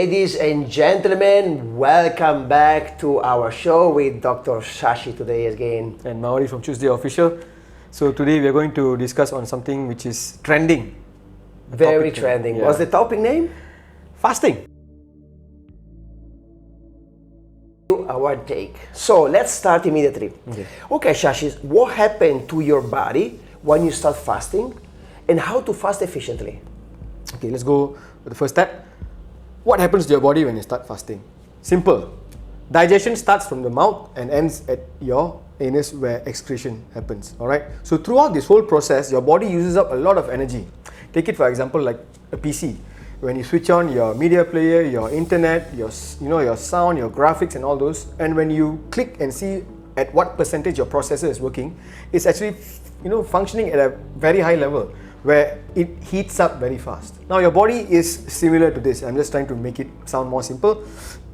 Ladies and gentlemen, welcome back to our show with Dr. Shashi today again. And Mauri from Tuesday Official. So today we are going to discuss on something which is trending. Very trending. Yeah. What's the topic name? Fasting. Our take. So let's start immediately. Okay, Shashi, what happened to your body when you start fasting and how to fast efficiently? Okay, let's go with the first step. What happens to your body when you start fasting? Simple. Digestion starts from the mouth and ends at your anus where excretion happens. Alright? So throughout this whole process, your body uses up a lot of energy. Take it for example like a PC. When you switch on your media player, your internet, your sound, your graphics and all those, and when you click and see at what percentage your processor is working, it's actually functioning at a very high level where it heats up very fast. Now your body is similar to this. I'm just trying to make it sound more simple.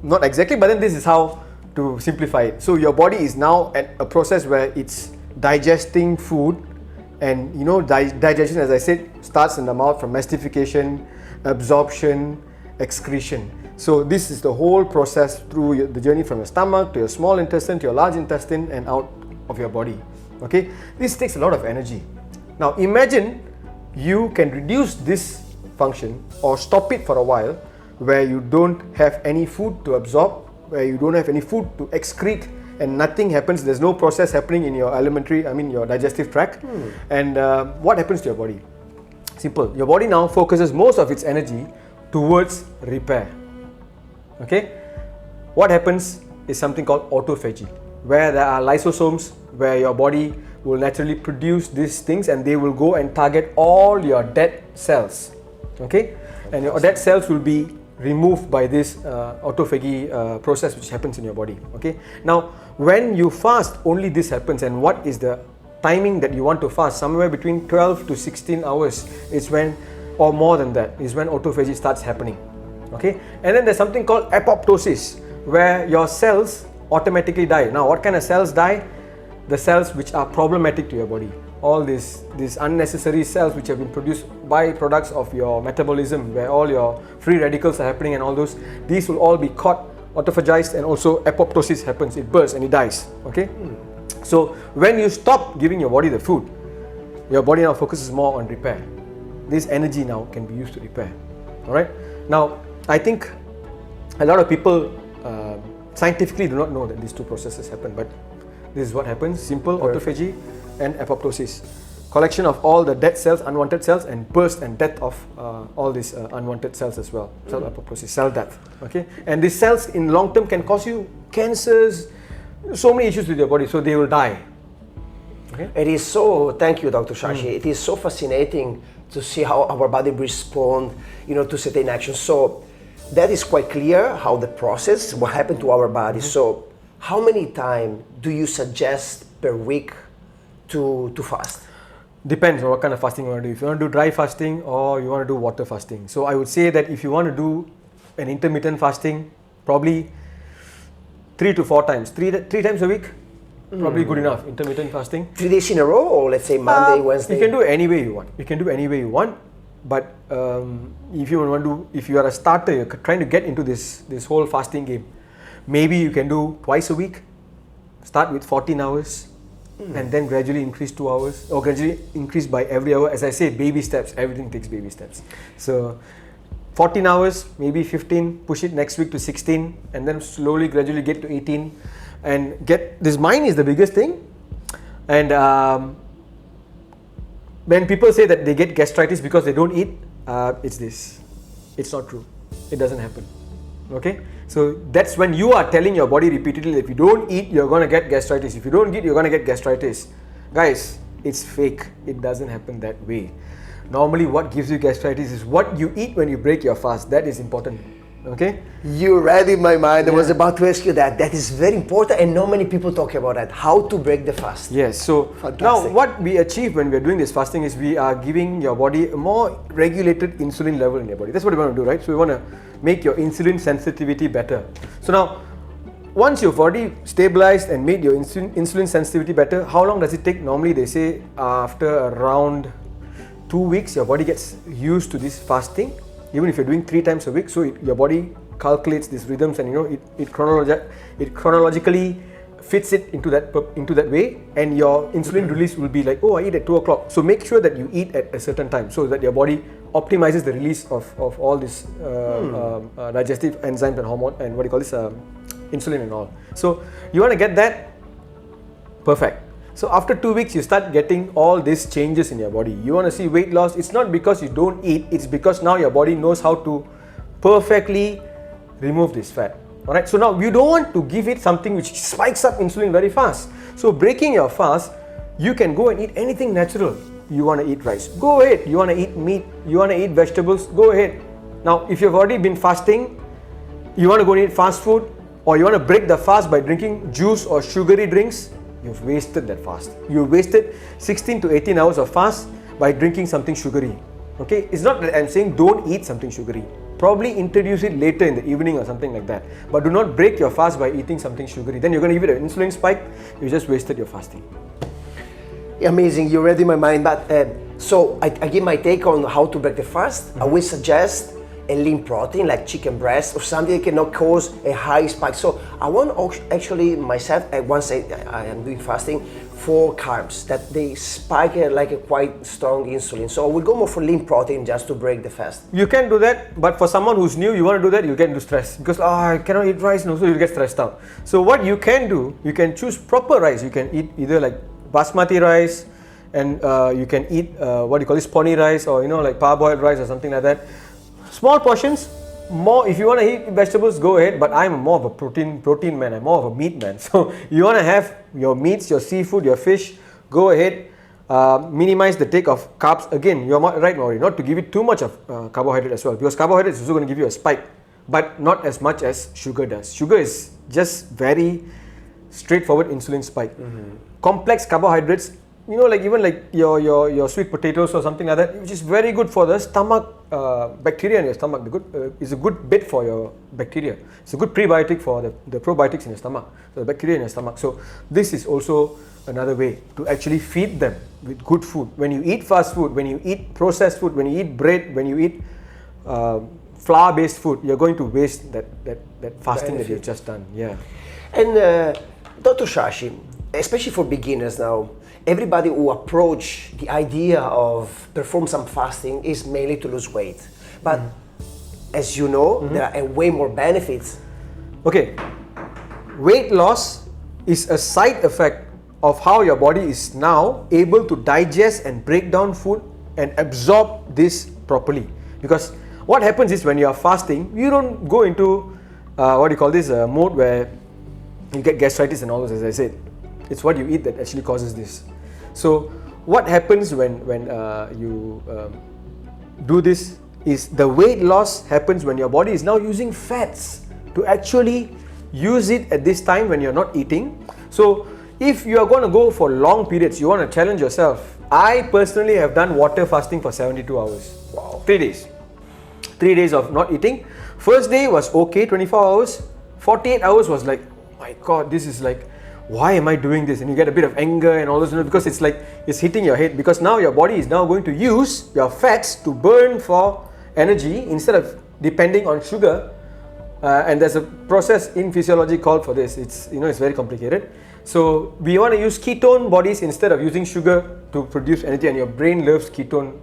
Not exactly, but then this is how to simplify it. So your body is now at a process where it's digesting food, and digestion, as I said, starts in the mouth from mastification, absorption, excretion. So this is the whole process through the journey from your stomach to your small intestine to your large intestine and out of your body. Okay, this takes a lot of energy. Now imagine you can reduce this function or stop it for a while, where you don't have any food to absorb, where you don't have any food to excrete, and nothing happens. There's no process happening in your your digestive tract. And what happens to your body? Simple. Your body now focuses most of its energy towards repair. Okay? What happens is something called autophagy, where there are lysosomes, where your body will naturally produce these things and they will go and target all your dead cells. Okay? And your dead cells will be removed by this autophagy process which happens in your body. Okay? Now, when you fast, only this happens. And what is the timing that you want to fast? Somewhere between 12 to 16 hours is when, or more than that, is when autophagy starts happening. Okay? And then there's something called apoptosis, where your cells automatically die. Now, what kind of cells die? The cells which are problematic to your body. All these unnecessary cells which have been produced by products of your metabolism, where all your free radicals are happening and all those, these will all be caught, autophagized, and also apoptosis happens. It bursts and it dies. Okay? So when you stop giving your body the food, your body now focuses more on repair. This energy now can be used to repair. Alright? Now, I think a lot of people scientifically do not know that these two processes happen, but this is what happens. Simple. Autophagy and apoptosis. Collection of all the dead cells, unwanted cells, and burst and death of all these unwanted cells as well. Cell apoptosis, cell death. Okay? And these cells in long term can cause you cancers, so many issues with your body, so they will die. Okay? It is so, thank you, Dr. Shashi. It is so fascinating to see how our body responds, to certain actions. So that is quite clear how the process, what happened to our body. So how many times do you suggest per week to fast? Depends on what kind of fasting you want to do. If you want to do dry fasting or you want to do water fasting. So I would say that if you want to do an intermittent fasting, probably 3 to 4 times. Three times a week, probably good enough. Intermittent fasting. 3 days in a row, or let's say Monday, Wednesday? You can do it any way you want. You can do any way you want. But if you are a starter, you're trying to get into this whole fasting game, maybe you can do twice a week. Start with 14 hours and then gradually increase 2 hours, or gradually increase by every hour. As I say, baby steps. Everything takes baby steps. So 14 hours, maybe 15, push it next week to 16, and then slowly, gradually get to 18, and get this. Mind is the biggest thing. And when people say that they get gastritis because they don't eat, it's not true. It doesn't happen. Okay? So that's when you are telling your body repeatedly that if you don't eat, you're going to get gastritis. If you don't eat, you're going to get gastritis. Guys, it's fake. It doesn't happen that way. Normally, what gives you gastritis is what you eat when you break your fast. That is important. Okay? You read in my mind. I was about to ask you that. That is very important, and not many people talk about that. How to break the fast. Yes. So now what we achieve when we are doing this fasting is we are giving your body a more regulated insulin level in your body. That's what we want to do, right? So we want to make your insulin sensitivity better. So now, once you've already stabilized and made your insulin sensitivity better, how long does it take? Normally they say after around 2 weeks, your body gets used to this fasting. Even if you're doing 3 times a week, so your body calculates these rhythms, and it chronologically fits it into that way, and your insulin release will be like, oh, I eat at 2 o'clock. So make sure that you eat at a certain time so that your body optimizes the release of all this digestive enzymes and hormone and insulin and all. So you want to get that perfect. So after 2 weeks, you start getting all these changes in your body. You want to see weight loss. It's not because you don't eat. It's because now your body knows how to perfectly remove this fat. Alright, so now you don't want to give it something which spikes up insulin very fast. So breaking your fast, you can go and eat anything natural. You want to eat rice, go ahead. You want to eat meat, you want to eat vegetables, go ahead. Now if you've already been fasting, you want to go and eat fast food, or you want to break the fast by drinking juice or sugary drinks, you've wasted that fast. You wasted 16 to 18 hours of fast by drinking something sugary. Okay, it's not that I'm saying don't eat something sugary. Probably introduce it later in the evening or something like that. But do not break your fast by eating something sugary. Then you're going to give it an insulin spike. You just wasted your fasting. Amazing, you read in my mind. But so I give my take on how to break the fast. I will suggest a lean protein like chicken breast or something that cannot cause a high spike. So I want actually myself, once I am doing fasting, 4 carbs that they spike like a quite strong insulin. So I will go more for lean protein just to break the fast. You can do that, but for someone who's new, you want to do that, you get into stress because I cannot eat rice, so you get stressed out. So what you can do, you can choose proper rice. You can eat either like basmati rice, and you can eat spony rice, or like parboiled rice or something like that. Small portions. More, if you want to eat vegetables, go ahead, but I'm more of a protein man. I'm more of a meat man. So you want to have your meats, your seafood, your fish, go ahead. Minimize the take of carbs. Again, you're right, Mauri, not to give it too much of carbohydrate as well, because carbohydrate is also going to give you a spike, but not as much as sugar does. Sugar is just very straightforward insulin spike. Complex carbohydrates, even like your sweet potatoes or something like that, which is very good for the stomach bacteria in your stomach. It's a good bait for your bacteria. It's a good prebiotic for the probiotics in your stomach, so the bacteria in your stomach. So this is also another way to actually feed them with good food. When you eat fast food, when you eat processed food, when you eat bread, when you eat flour-based food, you're going to waste that fasting that you've just done. Yeah. And Dr. Shashi, especially for beginners now, everybody who approach the idea of perform some fasting is mainly to lose weight. But as you know, there are way more benefits. Okay, weight loss is a side effect of how your body is now able to digest and break down food and absorb this properly. Because what happens is when you are fasting, you don't go into mode where you get gastritis and all this, as I said. It's what you eat that actually causes this. So what happens when you do this is the weight loss happens when your body is now using fats to actually use it at this time when you're not eating. So if you are going to go for long periods, you want to challenge yourself. I personally have done water fasting for 72 hours. Wow. 3 days. 3 days of not eating. First day was okay, 24 hours. 48 hours was like, oh my God, this is like, why am I doing this? And you get a bit of anger and all this, because it's like it's hitting your head, because now your body is now going to use your fats to burn for energy instead of depending on sugar. And there's a process in physiology called for this. It's it's very complicated. So we want to use ketone bodies instead of using sugar to produce energy, and your brain loves ketone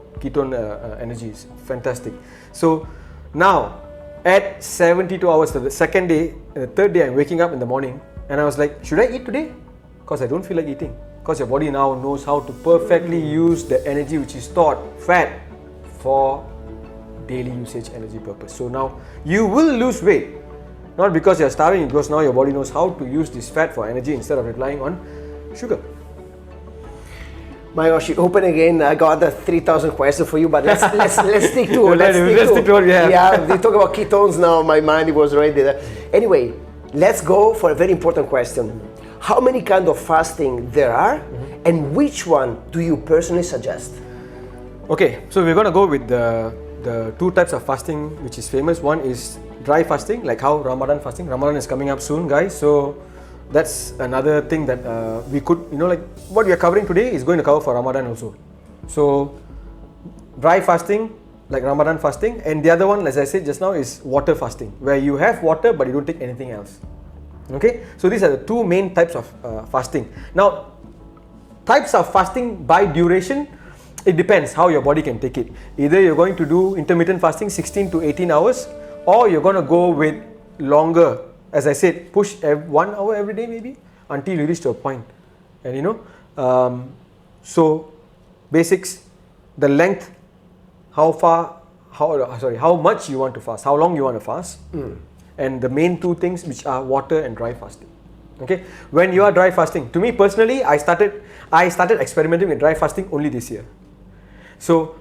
energy. It's fantastic. So now at 72 hours, the second day, the third day, I'm waking up in the morning. And I was like, should I eat today? Because I don't feel like eating. Because your body now knows how to perfectly use the energy which is stored, fat, for daily usage energy purpose. So now you will lose weight. Not because you're starving, because now your body knows how to use this fat for energy instead of relying on sugar. My gosh, you open again. I got the 3,000 questions for you, but let's stick to it. Let's stick to what we have. Yeah, they talk about ketones now. My mind was already there. Anyway, let's go for a very important question. How many kind of fasting there are, and which one do you personally suggest? Okay, so we're going to go with the 2 types of fasting which is famous. One is dry fasting, like how Ramadan fasting. Ramadan is coming up soon, guys. So that's another thing that we could, like what we are covering today is going to cover for Ramadan also. So dry fasting, like Ramadan fasting, and the other one, as I said just now, is water fasting, where you have water but you don't take anything else. Okay, so these are the two main types of fasting. Now, types of fasting by duration, it depends how your body can take it. Either you're going to do intermittent fasting 16 to 18 hours, or you're going to go with longer. As I said, push 1 hour every day maybe until you reach to a point. And so basics, the length, how much you want to fast, how long you want to fast, and the main two things, which are water and dry fasting. Okay, when you are dry fasting, to me personally, I started experimenting with dry fasting only this year. So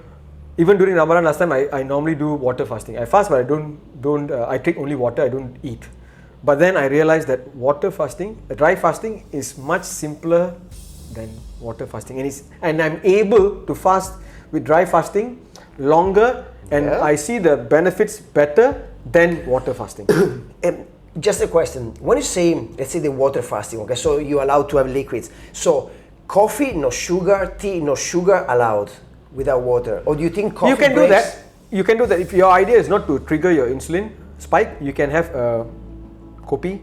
even during Ramadan last time, I normally do water fasting. I fast, but I don't I take only water. I don't eat. But then I realized that water fasting, dry fasting, is much simpler than water fasting, and I'm able to fast with dry fasting longer, and I see the benefits better than water fasting. Just a question. When you say, let's say the water fasting, okay, so you're allowed to have liquids. So coffee, no sugar, tea, no sugar allowed without water. Or do you think coffee You can breaks? do that. You can do that. If your idea is not to trigger your insulin spike, you can have kopi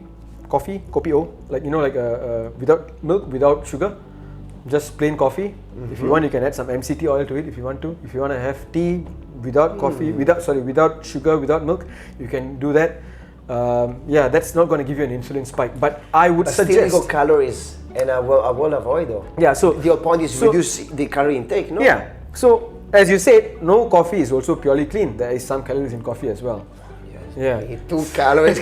O, like without milk, without sugar, just plain coffee. If you want, you can add some MCT oil to it if you want to. If you want to have tea without coffee, without sugar, without milk, you can do that. That's not going to give you an insulin spike, but I would suggest still got calories, and I will avoid though. Yeah, so the whole point is reduce the calorie intake, no? Yeah. So as you said, no coffee is also purely clean. There is some calories in coffee as well. Yeah. 2 calories.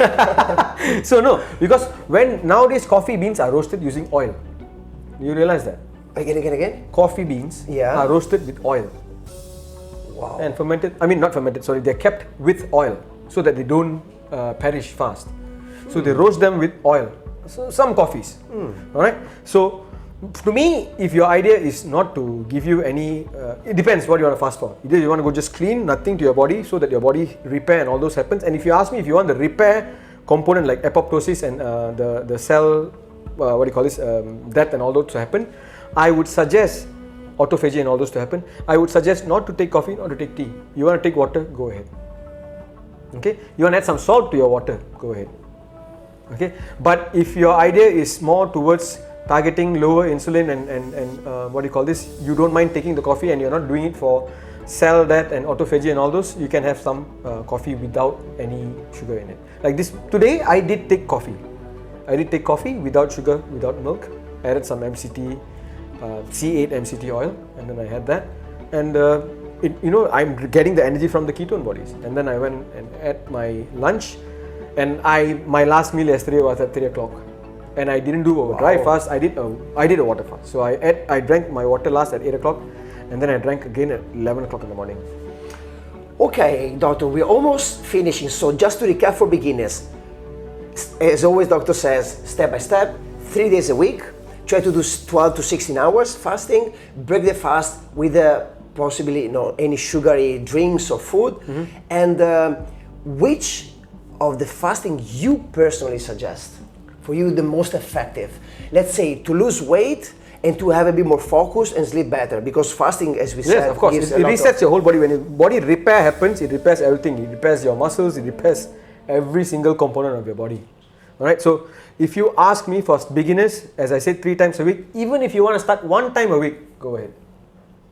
So no, because when nowadays coffee beans are roasted using oil. You realize that? Again? Coffee beans are roasted with oil. Wow. And they're kept with oil so that they don't perish fast. So they roast them with oil. So some coffees. Alright? So to me, if your idea is not to give you any, it depends what you want to fast for. Either you want to go just clean, nothing to your body, so that your body repair and all those happens. And if you ask me if you want the repair component like apoptosis and the cell, death and all those to happen, I would suggest autophagy and all those to happen. I would suggest not to take coffee, not to take tea. You want to take water, go ahead. Okay, you want to add some salt to your water, go ahead. Okay, but if your idea is more towards targeting lower insulin and you don't mind taking the coffee and you're not doing it for cell death and autophagy and all those, you can have some coffee without any sugar in it. Like this, today I did take coffee. I did take coffee without sugar, without milk. I added some MCT, C8 MCT oil, and then I had that. And I'm getting the energy from the ketone bodies. And then I went and ate my lunch, and my last meal yesterday was at 3 o'clock. And I didn't do a dry fast. I did a water fast. So I drank my water last at 8 o'clock, and then I drank again at 11 o'clock in the morning. Okay, doctor, we're almost finishing. So just to recap for beginners, as always, doctor says, step by step, 3 days a week, try to do 12 to 16 hours fasting, break the fast with possibly any sugary drinks or food. And which of the fasting you personally suggest? For you, the most effective? Let's say to lose weight and to have a bit more focus and sleep better, because fasting, as we said, yes, of course, it resets your whole body. When your body repair happens, it repairs everything. It repairs your muscles, it repairs every single component of your body. Alright, so if you ask me for beginners, as I said, 3 times a week, even if you want to start 1 time a week, go ahead.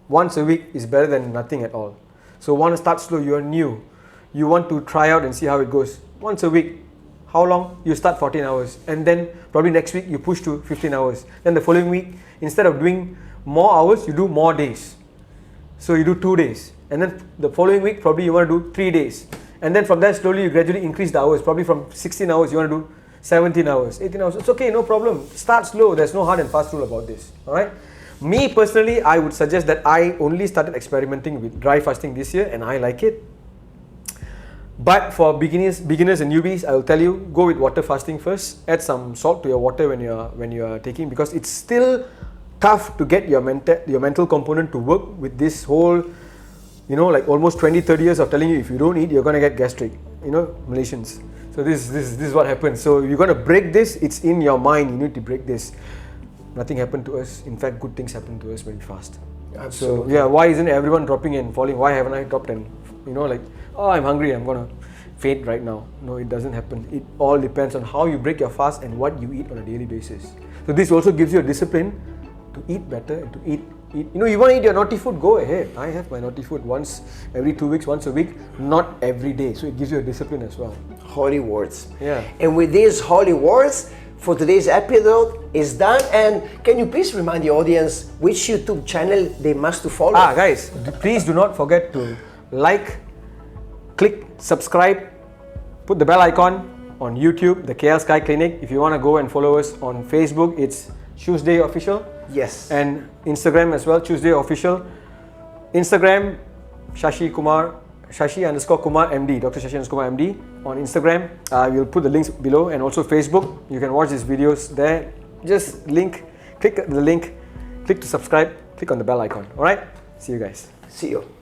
Once a week is better than nothing at all. So want to start slow, you are new, you want to try out and see how it goes. Once a week. How long? You start 14 hours, and then probably next week you push to 15 hours. Then the following week, instead of doing more hours, you do more days. So you do 2 days, and then the following week probably you want to do 3 days, and then from there slowly you gradually increase the hours. Probably from 16 hours you want to do 17 hours, 18 hours. It's okay, no problem. Start slow. There's no hard and fast rule about this. Alright. Me personally, I would suggest that I only started experimenting with dry fasting this year, and I like it. But for beginners and newbies, I will tell you, go with water fasting first. Add some salt to your water when you are taking, because it's still tough to get your mental component to work with this whole, like almost 20-30 years of telling you if you don't eat, you're gonna get gastric. Malaysians. So this is what happens. So you're gonna break this. It's in your mind. You need to break this. Nothing happened to us. In fact, good things happen to us when we fast. Absolutely. So yeah, why isn't everyone dropping and falling? Why haven't I dropped and like, oh, I'm hungry, I'm gonna faint right now? No, it doesn't happen. It all depends on how you break your fast and what you eat on a daily basis. So this also gives you a discipline to eat better and to eat. You want to eat your naughty food, go ahead. I have my naughty food once every 2 weeks, once a week, not every day. So it gives you a discipline as well. Holy words. Yeah. And with these holy words, for today's episode is done. And can you please remind the audience which YouTube channel they must to follow? Guys, please do not forget to like, click, subscribe, put the bell icon on YouTube, the KL Sky Clinic. If you want to go and follow us on Facebook, it's Tuesday Official. Yes. And Instagram as well, Tuesday Official. Instagram, Shashi _ Kumar MD, Dr. Shashi _ Kumar MD on Instagram. We'll put the links below, and also Facebook. You can watch these videos there. Just click the link, click to subscribe, click on the bell icon. Alright? See you guys. See you.